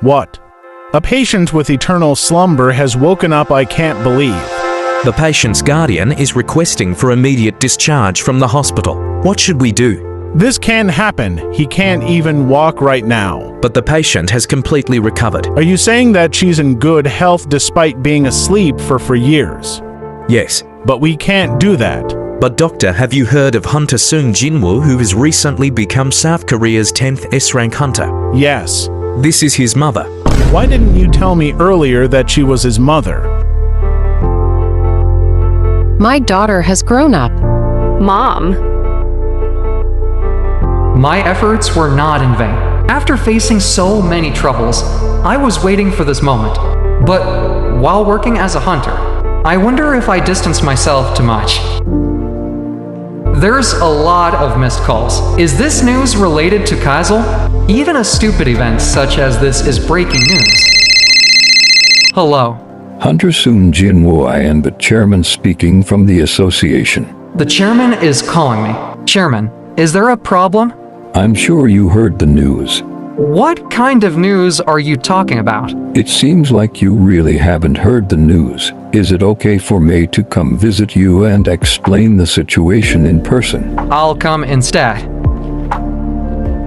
What? A patient with eternal slumber has woken up, I can't believe. The patient's guardian is requesting for immediate discharge from the hospital. What should we do? This can't happen. He can't even walk right now. But the patient has completely recovered. Are you saying that she's in good health despite being asleep for years? Yes. But we can't do that. But doctor, have you heard of Hunter Sung Jinwoo, who has recently become South Korea's 10th S-rank hunter? Yes. This is his mother. Why didn't you tell me earlier that she was his mother? My daughter has grown up. Mom. My efforts were not in vain. After facing so many troubles, I was waiting for this moment. But while working as a hunter, I wonder if I distanced myself too much. There's a lot of missed calls. Is this news related to Kazel? Even a stupid event such as this is breaking news. Hello. Hunter Sung Jinwoo, I am the chairman speaking from the association. The chairman is calling me. Chairman, is there a problem? I'm sure you heard the news. What kind of news are you talking about? It seems like you really haven't heard the news. Is it okay for me to come visit you and explain the situation in person? I'll come instead.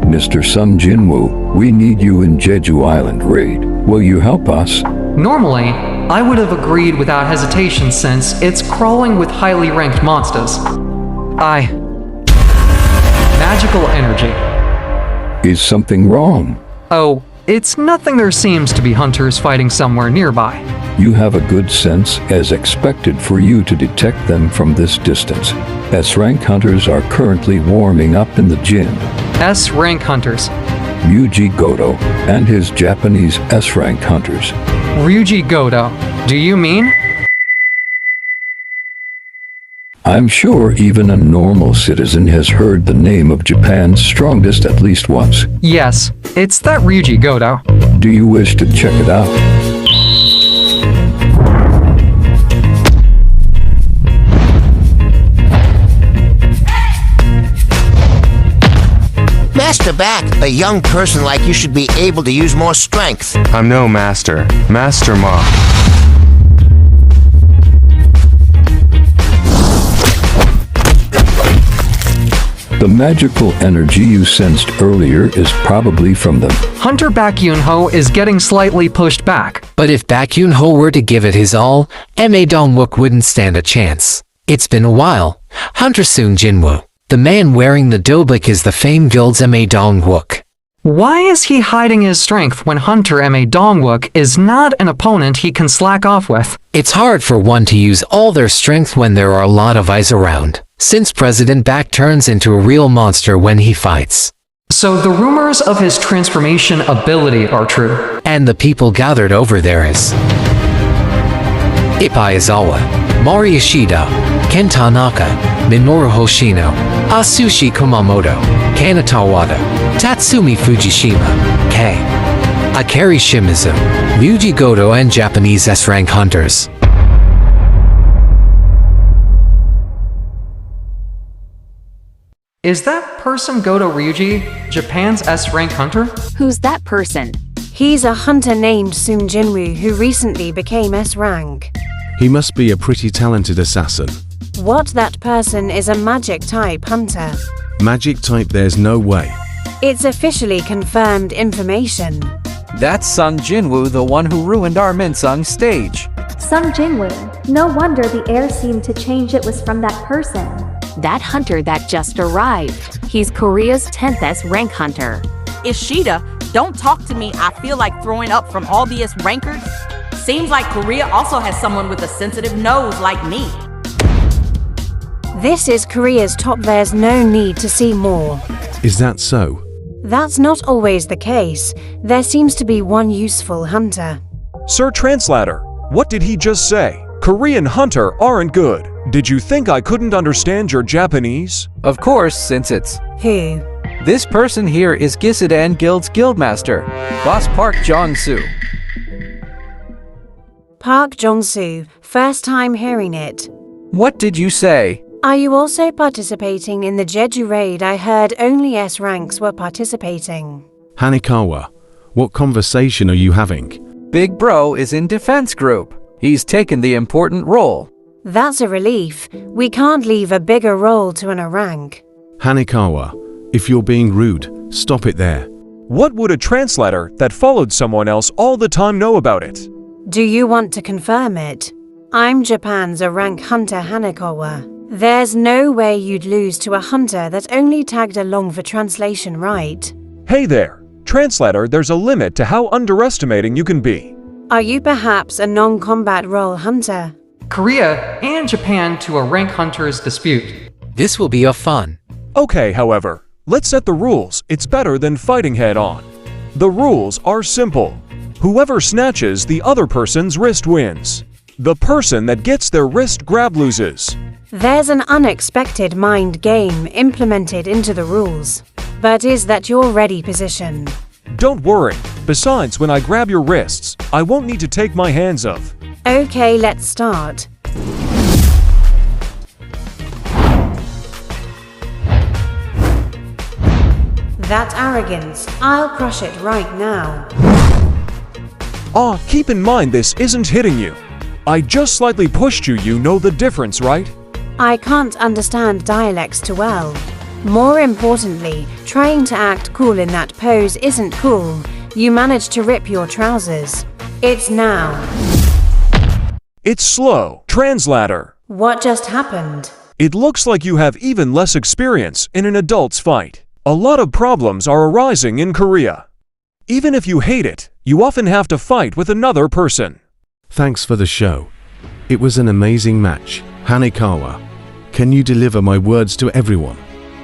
Mr. Sung Jinwoo, we need you in Jeju Island raid. Will you help us? Normally, I would have agreed without hesitation since it's crawling with highly ranked monsters. Magical energy. Is something wrong? Oh, it's nothing. There seems to be hunters fighting somewhere nearby. You have a good sense, as expected for you to detect them from this distance. S-rank hunters are currently warming up in the gym. S-rank hunters. Ryuji Goto and his Japanese S-rank hunters. Ryuji Goto, do you mean? I'm sure even a normal citizen has heard the name of Japan's strongest at least once. Yes, it's that Ryuji Goto. Do you wish to check it out? Master back. A young person like you should be able to use more strength. I'm no master. Master Ma. The magical energy you sensed earlier is probably from them. Hunter Baek Yoon-ho is getting slightly pushed back. But if Baek Yoon-ho were to give it his all, Ma Dong-wook wouldn't stand a chance. It's been a while. Hunter Sung Jinwoo. The man wearing the dobik is the famed guild's Ma Dong-wook. Why is he hiding his strength when Hunter Ma Dong-wook is not an opponent he can slack off with? It's hard for one to use all their strength when there are a lot of eyes around, since President Baek turns into a real monster when he fights. So the rumors of his transformation ability are true. And the people gathered over there is Ippai Izawa, Mari Ishida, Ken Tanaka, Minoru Hoshino, Asushi Kumamoto, Kanata Wada, Tatsumi Fujishima, K. Akari Shimizu, Ryuji Goto and Japanese S-rank hunters. Is that person Goto Ryuji, Japan's S-rank hunter? Who's that person? He's a hunter named Sung Jinwoo who recently became S-rank. He must be a pretty talented assassin. What that person is a magic-type hunter. Magic type, there's no way. It's officially confirmed information. That's Sung Jinwoo, the one who ruined our Minsung stage. Sung Jinwoo. No wonder the air seemed to change. It was from that person. That hunter that just arrived. He's Korea's 10th S-rank hunter. Ishida, don't talk to me. I feel like throwing up from all the S-rankers. Seems like Korea also has someone with a sensitive nose like me. This is Korea's top. There's no need to see more. Is that so? That's not always the case. There seems to be one useful hunter. Sir Translator, what did he just say? Korean hunter aren't good. Did you think I couldn't understand your Japanese? Of course, since it's... Who? This person here is Gisudan Guild's guildmaster, Boss Park Jong-soo. Park Jong-soo, first time hearing it. What did you say? Are you also participating in the Jeju raid? I heard only S ranks were participating. Hanikawa, What conversation are you having? Big Bro is in defense group. He's taken the important role. That's a relief. We can't leave a bigger role to an rank. Hanekawa, if you're being rude, stop it there. What would a translator that followed someone else all the time know about it? Do you want to confirm it? I'm Japan's rank hunter Hanekawa. There's no way you'd lose to a hunter that only tagged along for translation, right? Hey there, translator, there's a limit to how underestimating you can be. Are you perhaps a non-combat role hunter? Korea and Japan to a rank hunter's dispute. This will be a fun. Okay, however, let's set the rules. It's better than fighting head-on. The rules are simple. Whoever snatches the other person's wrist wins. The person that gets their wrist grab loses. There's an unexpected mind game implemented into the rules. But is that your ready position? Don't worry. Besides, when I grab your wrists, I won't need to take my hands off. Okay, let's start. That arrogance, I'll crush it right now. Keep in mind this isn't hitting you. I just slightly pushed you, you know the difference, right? I can't understand dialects too well. More importantly, trying to act cool in that pose isn't cool. You managed to rip your trousers. It's now. It's slow, translator. What just happened? It looks like you have even less experience in an adult's fight. A lot of problems are arising in Korea. Even if you hate it, you often have to fight with another person. Thanks for the show. It was an amazing match. Hanekawa, can you deliver my words to everyone?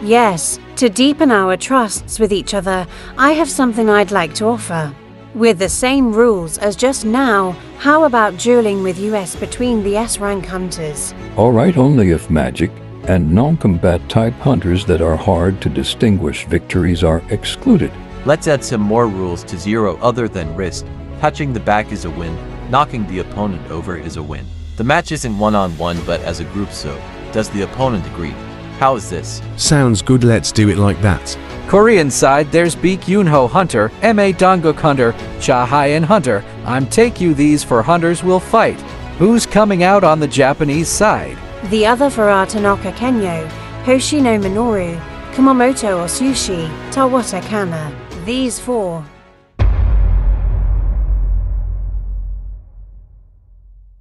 Yes, to deepen our trusts with each other, I have something I'd like to offer. With the same rules as just now, how about dueling with US between the S-rank hunters? Alright, only if magic and non-combat type hunters that are hard to distinguish victories are excluded. Let's add some more rules to zero other than wrist. Touching the back is a win, knocking the opponent over is a win. The match isn't one-on-one but as a group, so does the opponent agree? How is this? Sounds good, let's do it like that. Korean side, there's Beek Yunho Hunter, M.A. Dongguk Hunter, Cha Hyen Hunter. I'm take you these for hunters will fight. Who's coming out on the Japanese side? The other for our Tanaka Kenyo, Hoshino Minoru, Kumamoto Osushi, Tawata Kana. These four.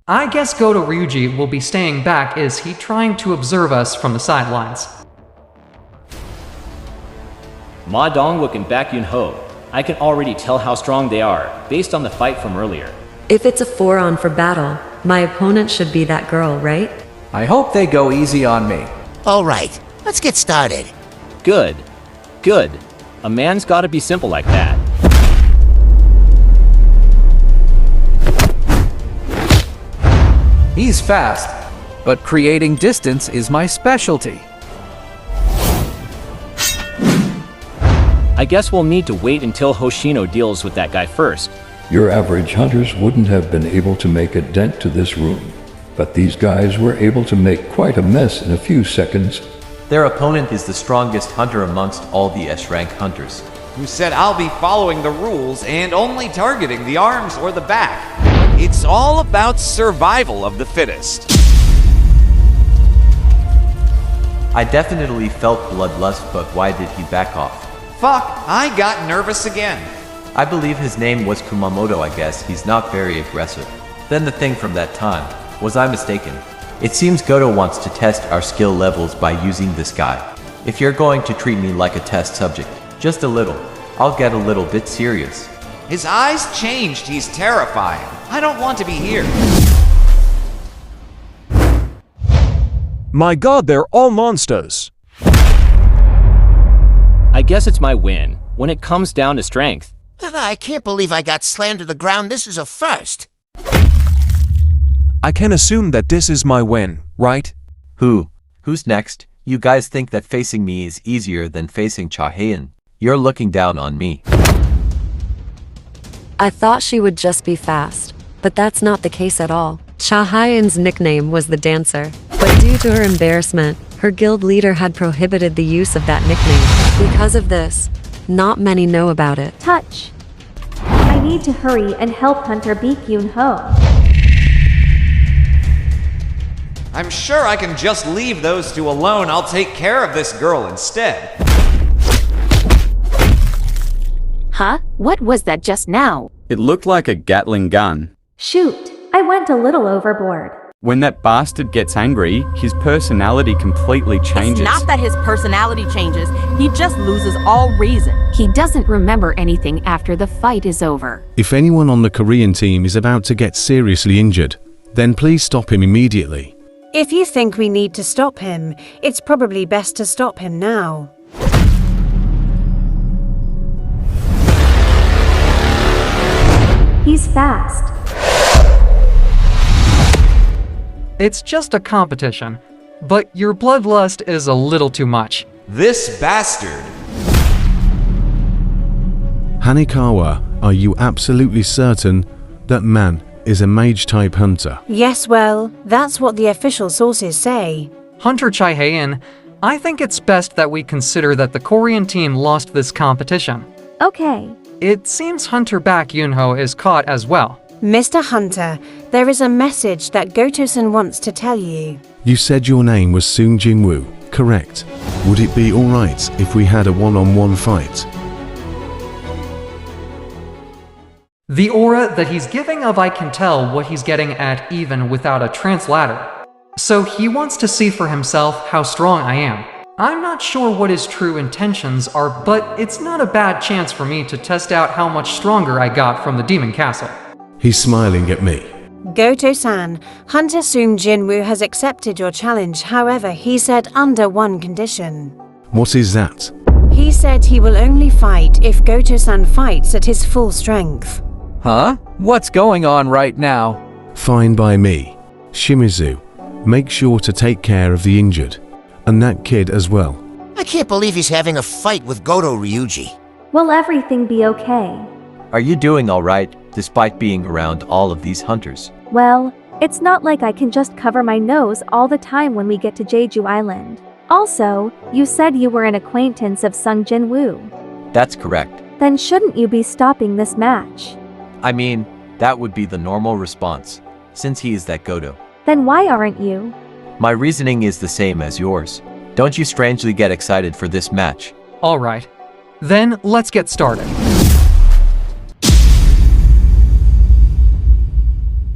I guess Goto Ryuji will be staying back. Is he trying to observe us from the sidelines? Ma Dongwook and Baek Yun-ho. I can already tell how strong they are, based on the fight from earlier. If it's a 4-on for battle, my opponent should be that girl, right? I hope they go easy on me. Alright, let's get started. Good. Good. A man's gotta be simple like that. He's fast, but creating distance is my specialty. I guess we'll need to wait until Hoshino deals with that guy first. Your average hunters wouldn't have been able to make a dent to this room, but these guys were able to make quite a mess in a few seconds. Their opponent is the strongest hunter amongst all the S-rank hunters. Who said I'll be following the rules and only targeting the arms or the back. It's all about survival of the fittest. I definitely felt bloodlust, but why did he back off? Fuck, I got nervous again. I believe his name was Kumamoto, I guess. He's not very aggressive. Then the thing from that time, was I mistaken? It seems Goto wants to test our skill levels by using this guy. If you're going to treat me like a test subject, just a little, I'll get a little bit serious. His eyes changed, he's terrifying. I don't want to be here. My god, they're all monsters. I guess it's my win, when it comes down to strength. I can't believe I got slammed to the ground. This is a first. I can assume that this is my win, right? Who's next? You guys think that facing me is easier than facing Cha Hyen. You're looking down on me. I thought she would just be fast, but that's not the case at all. Cha Hyen's nickname was the Dancer, but due to her embarrassment, her guild leader had prohibited the use of that nickname. Because of this, not many know about it. Touch. I need to hurry and help Hunter beat Yoon-ho. I'm sure I can just leave those two alone. I'll take care of this girl instead. Huh? What was that just now? It looked like a Gatling gun. Shoot, I went a little overboard. When that bastard gets angry, his personality completely changes. It's not that his personality changes, he just loses all reason. He doesn't remember anything after the fight is over. If anyone on the Korean team is about to get seriously injured, then please stop him immediately. If you think we need to stop him, it's probably best to stop him now. He's fast. It's just a competition, but your bloodlust is a little too much. This bastard. Hanekawa, are you absolutely certain that man is a mage-type hunter? Yes, well, that's what the official sources say. Hunter Chae-haen, I think it's best that we consider that the Korean team lost this competition. Okay. It seems Hunter Baek Yoon-ho is caught as well. Mr. Hunter, there is a message that Goto-san wants to tell you. You said your name was Sung Jin-woo, correct? Would it be alright if we had a one-on-one fight? The aura that he's giving of I can tell what he's getting at even without a translator. So he wants to see for himself how strong I am. I'm not sure what his true intentions are, but it's not a bad chance for me to test out how much stronger I got from the Demon Castle. He's smiling at me. Goto-san, Hunter Sung Jin-woo has accepted your challenge, however, he said under one condition. What is that? He said he will only fight if Goto-san fights at his full strength. Huh? What's going on right now? Fine by me. Shimizu, make sure to take care of the injured. And that kid as well. I can't believe he's having a fight with Goto Ryuji. Will everything be okay? Are you doing alright, despite being around all of these hunters? Well, it's not like I can just cover my nose all the time when we get to Jeju Island. Also, you said you were an acquaintance of Sung Jin-woo. That's correct. Then shouldn't you be stopping this match? I mean, that would be the normal response, since he is that Goto. Then why aren't you? My reasoning is the same as yours. Don't you strangely get excited for this match? Alright. Then let's get started.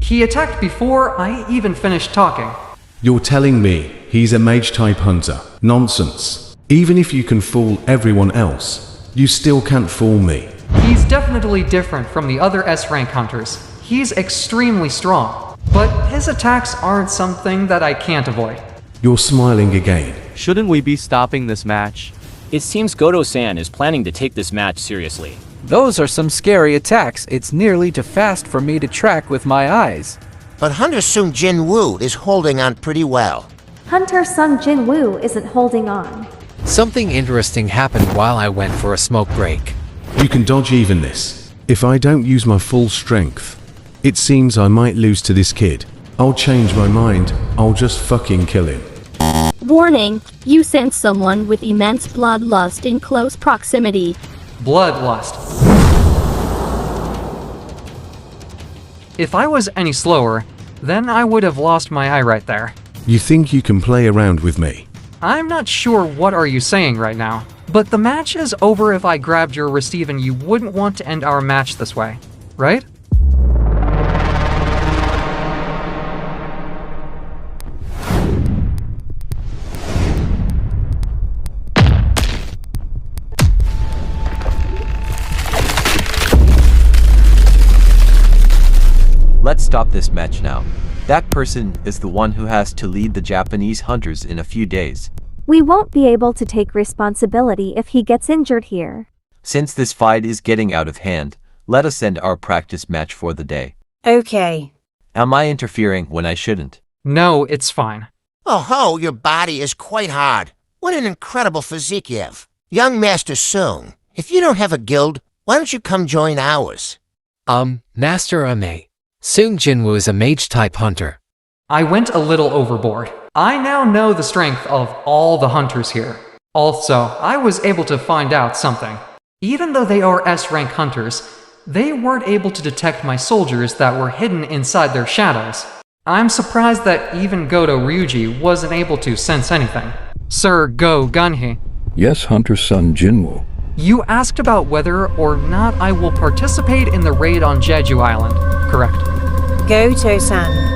He attacked before I even finished talking. You're telling me he's a mage-type hunter? Nonsense. Even if you can fool everyone else, you still can't fool me. He's definitely different from the other S-rank hunters. He's extremely strong, but his attacks aren't something that I can't avoid. You're smiling again. Shouldn't we be stopping this match? It seems Goto-san is planning to take this match seriously. Those are some scary attacks. It's nearly too fast for me to track with my eyes. But Hunter Sung Jin-woo is holding on pretty well. Hunter Sung Jin-woo isn't holding on. Something interesting happened while I went for a smoke break. You can dodge even this. If I don't use my full strength, it seems I might lose to this kid. I'll change my mind. I'll just fucking kill him. Warning, you sense someone with immense bloodlust in close proximity. Bloodlust. If I was any slower, then I would have lost my eye right there. You think you can play around with me? I'm not sure what are you saying right now, but the match is over if I grabbed your receive and you wouldn't want to end our match this way, right? Let's stop this match now. That person is the one who has to lead the Japanese hunters in a few days. We won't be able to take responsibility if he gets injured here. Since this fight is getting out of hand, let us end our practice match for the day. Okay. Am I interfering when I shouldn't? No, it's fine. Oh ho, your body is quite hard. What an incredible physique you have. Young Master Sung, if you don't have a guild, why don't you come join ours? Master Ame. Sung Jin-woo is a mage-type hunter. I went a little overboard. I now know the strength of all the hunters here. Also, I was able to find out something. Even though they are S-rank hunters, They weren't able to detect my soldiers that were hidden inside their shadows. I'm surprised that even Goto Ryuji wasn't able to sense anything. Sir Go Gunhee. Yes, Hunter's son Jinwoo. You asked about whether or not I will participate in the raid on Jeju Island, correct? Goto-san.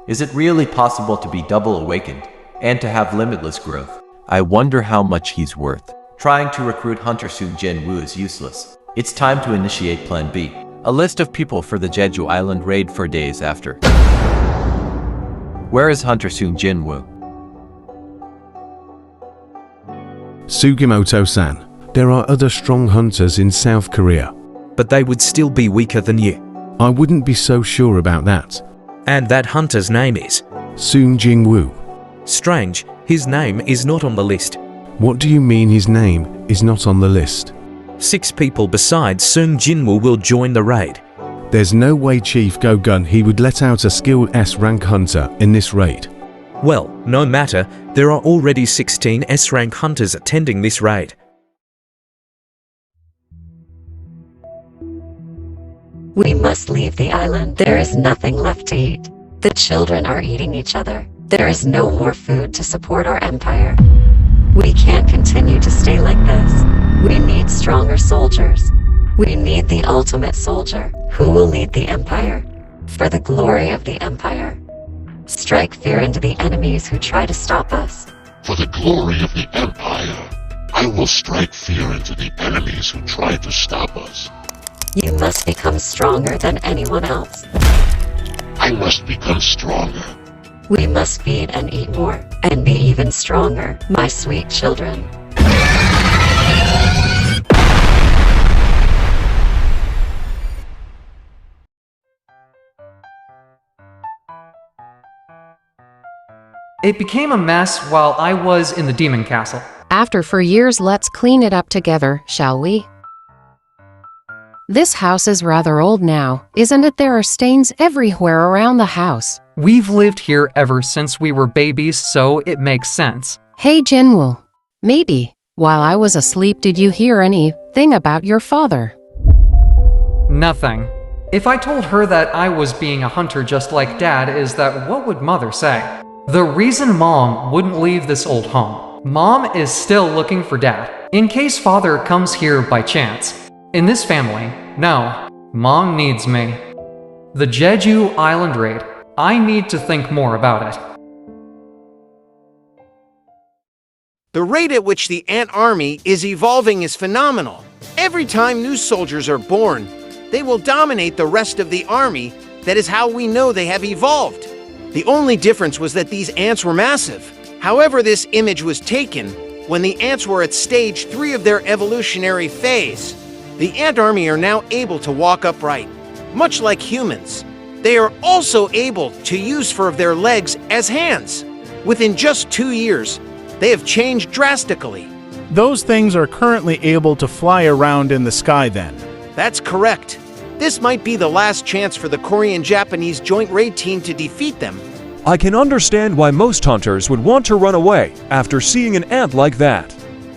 Is it really possible to be double awakened and to have limitless growth? I wonder how much he's worth. Trying to recruit Hunter Soon Jinwoo is useless. It's time to initiate Plan B. A list of people for the Jeju Island raid for days after. Where is Hunter Soon Jinwoo? Sugimoto-san, there are other strong hunters in South Korea. But they would still be weaker than you. I wouldn't be so sure about that. And that hunter's name is? Soon Jinwoo. Strange, his name is not on the list. What do you mean his name is not on the list? 6 people besides Soon Jinwoo will join the raid. There's no way Chief Go Gunhee would let out a skilled S-rank hunter in this raid. Well, no matter, there are already 16 S-rank hunters attending this raid. We must leave the island. There is nothing left to eat. The children are eating each other. There is no more food to support our empire. We can't continue to stay like this. We need stronger soldiers. We need the ultimate soldier who will lead the empire for the glory of the empire. Strike fear into the enemies who try to stop us. For the glory of the empire, I will strike fear into the enemies who try to stop us. You must become stronger than anyone else. I must become stronger. We must feed and eat more, and be even stronger, my sweet children. It became a mess while I was in the Demon Castle. After 4 years, let's clean it up together, shall we? This house is rather old now, isn't it? There are stains everywhere around the house. We've lived here ever since we were babies, so it makes sense. Hey Jinwoo, maybe, while I was asleep, did you hear anything about your father? Nothing. If I told her that I was being a hunter just like Dad, what would Mother say? The reason Mom wouldn't leave this old home. Mom is still looking for Dad, in case Father comes here by chance. In this family, no, Mom needs me. The Jeju Island raid, I need to think more about it. The rate at which the ant army is evolving is phenomenal. Every time new soldiers are born, they will dominate the rest of the army. That is how we know they have evolved. The only difference was that these ants were massive. However, this image was taken when the ants were at stage 3 of their evolutionary phase. The ant army are now able to walk upright, much like humans. They are also able to use 4 of their legs as hands. Within just 2 years, they have changed drastically. Those things are currently able to fly around in the sky then. That's correct. This might be the last chance for the Korean-Japanese joint raid team to defeat them. I can understand why most hunters would want to run away after seeing an ant like that.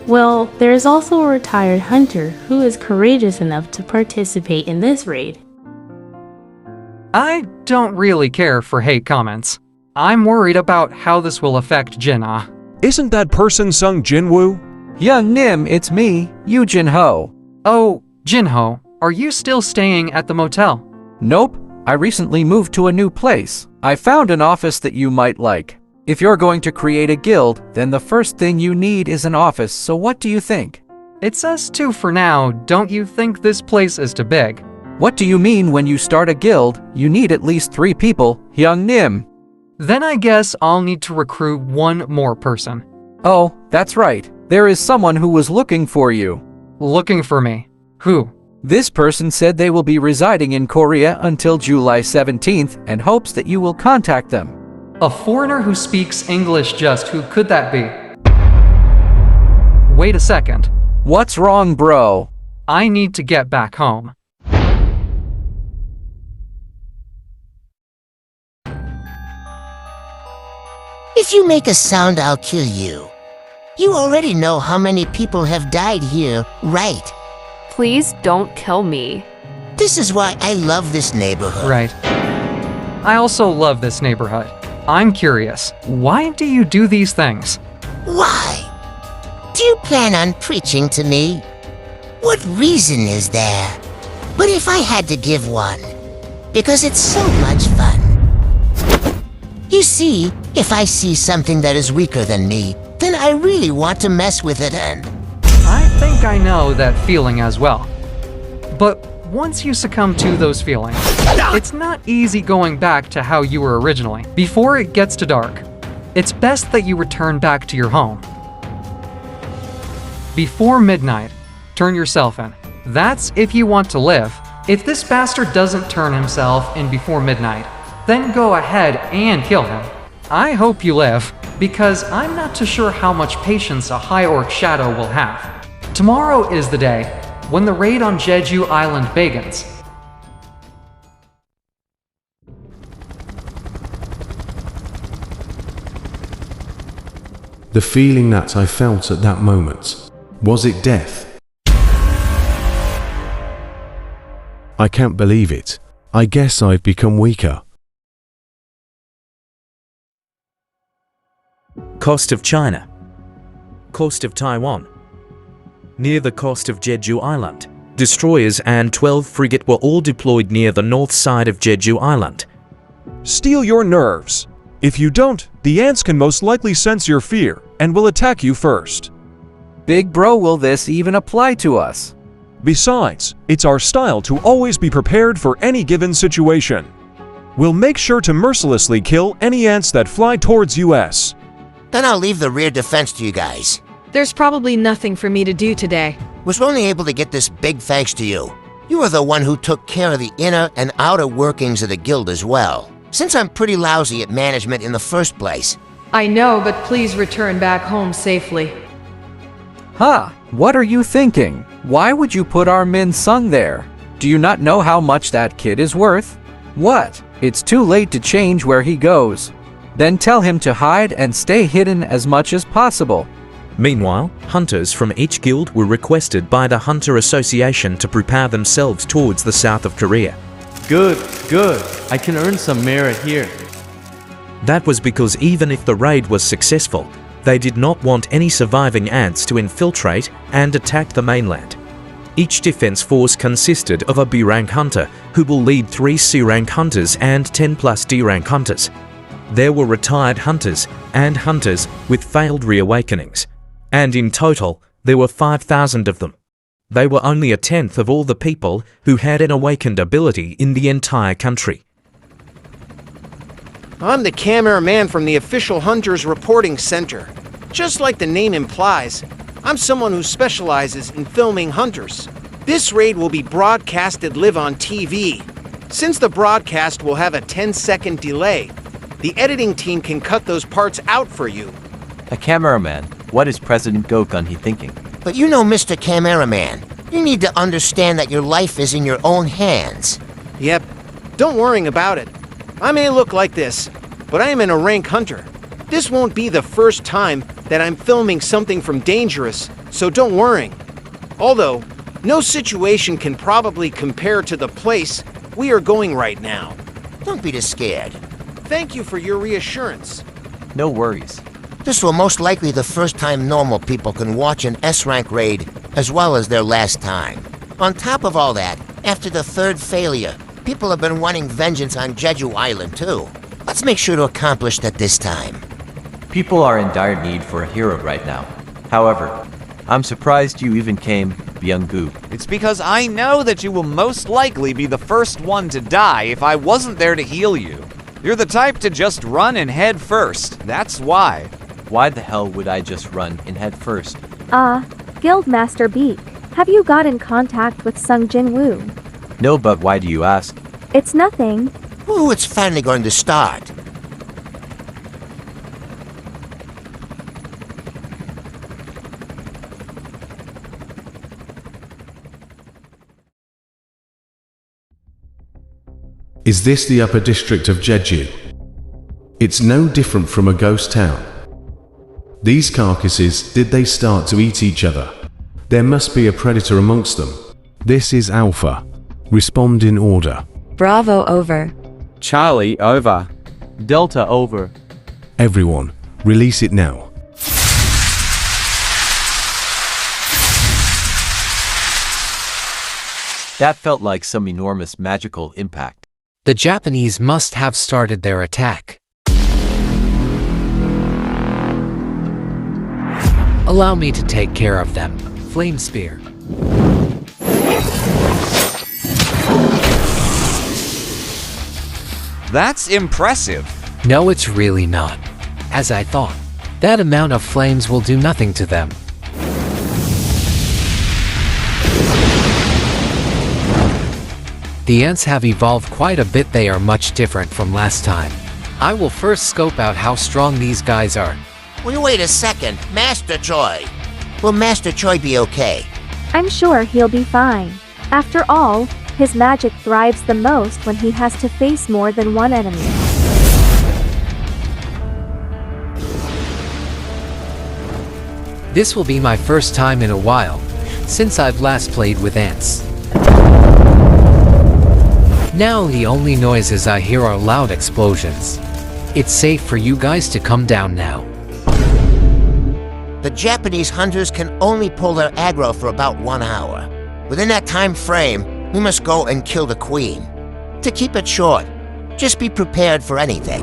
Well, there is also a retired hunter who is courageous enough to participate in this raid. I don't really care for hate comments. I'm worried about how this will affect Jin-ah. Isn't that person Sung Jinwoo? Young Nim, it's me, Yu Jin-ho. Oh, Jin-ho, are you still staying at the motel? Nope, I recently moved to a new place. I found an office that you might like. If you're going to create a guild, then the first thing you need is an office, so what do you think? It says 2 for now. Don't you think this place is too big? What do you mean when you start a guild, you need at least 3 people, Young Nim? Then I guess I'll need to recruit 1 more person. Oh, that's right. There is someone who was looking for you. Looking for me? Who? This person said they will be residing in Korea until July 17th and hopes that you will contact them. A foreigner who speaks English, who could that be? Wait a second. What's wrong, bro? I need to get back home. If you make a sound, I'll kill you. You already know how many people have died here, right? Please don't kill me. This is why I love this neighborhood. Right. I also love this neighborhood. I'm curious, why do you do these things? Why? Do you plan on preaching to me? What reason is there? But if I had to give one, because it's so much fun. You see, if I see something that is weaker than me, then I really want to mess with it and... I think I know that feeling as well. But once you succumb to those feelings, it's not easy going back to how you were originally. Before it gets to dark, it's best that you return back to your home. Before midnight, turn yourself in. That's if you want to live. If this bastard doesn't turn himself in before midnight, then go ahead and kill him. I hope you live, because I'm not too sure how much patience a High Orc Shadow will have. Tomorrow is the day when the raid on Jeju Island begins. The feeling that I felt at that moment, was it death? I can't believe it. I guess I've become weaker. Coast of China. Coast of Taiwan. Near the coast of Jeju Island, destroyers and 12 frigate were all deployed near the north side of Jeju Island. Steel your nerves. If you don't, the ants can most likely sense your fear and will attack you first. Big bro, will this even apply to us? Besides, it's our style to always be prepared for any given situation. We'll make sure to mercilessly kill any ants that fly towards US. Then I'll leave the rear defense to you guys. There's probably nothing for me to do today. Was only able to get this big thanks to you. You were the one who took care of the inner and outer workings of the guild as well, since I'm pretty lousy at management in the first place. I know, but please return back home safely. Huh, what are you thinking? Why would you put our Min Sung there? Do you not know how much that kid is worth? What? It's too late to change where he goes. Then tell him to hide and stay hidden as much as possible. Meanwhile, hunters from each guild were requested by the Hunter Association to prepare themselves towards the south of Korea. Good, good. I can earn some merit here. That was because even if the raid was successful, they did not want any surviving ants to infiltrate and attack the mainland. Each defense force consisted of a B-rank hunter, who will lead 3 C-rank hunters and 10 plus D-rank hunters. There were retired hunters and hunters with failed reawakenings, and in total, there were 5,000 of them. They were only a tenth of all the people who had an awakened ability in the entire country. I'm the cameraman from the official Hunters Reporting Center. Just like the name implies, I'm someone who specializes in filming hunters. This raid will be broadcasted live on TV. Since the broadcast will have a 10-second delay, the editing team can cut those parts out for you. A cameraman? What is President Gogunhee thinking? But you know, Mr. Cameraman, you need to understand that your life is in your own hands. Yep, don't worry about it. I may look like this, but I am an rank hunter. This won't be the first time that I'm filming something from Dangerous, so don't worry. Although, no situation can probably compare to the place we are going right now. Don't be scared. Thank you for your reassurance. No worries. This will most likely the first time normal people can watch an S-rank raid, as well as their last time. On top of all that, after the 3rd failure, people have been wanting vengeance on Jeju Island too. Let's make sure to accomplish that this time. People are in dire need for a hero right now. However, I'm surprised you even came, Byung-gu. It's because I know that you will most likely be the first one to die if I wasn't there to heal you. You're the type to just run and head first. That's why. Why the hell would I just run and head first? Guildmaster Beak, have you got in contact with Sung Jin Woo? No, but why do you ask? It's nothing. Ooh, it's finally going to start. Is this the upper district of Jeju? It's no different from a ghost town. These carcasses, did they start to eat each other? There must be a predator amongst them. This is Alpha. Respond in order. Bravo over. Charlie over. Delta over. Everyone, release it now. That felt like some enormous magical impact. The Japanese must have started their attack. Allow me to take care of them. Flame Spear. That's impressive. No, it's really not. As I thought, that amount of flames will do nothing to them. The ants have evolved quite a bit. They are much different from last time. I will first scope out how strong these guys are. Well, wait a second. Master Choi. Will Master Choi be okay? I'm sure he'll be fine. After all, his magic thrives the most when he has to face more than one enemy. This will be my first time in a while, since I've last played with ants. Now the only noises I hear are loud explosions. It's safe for you guys to come down now. The Japanese hunters can only pull their aggro for about 1 hour. Within that time frame, we must go and kill the queen. To keep it short, just be prepared for anything.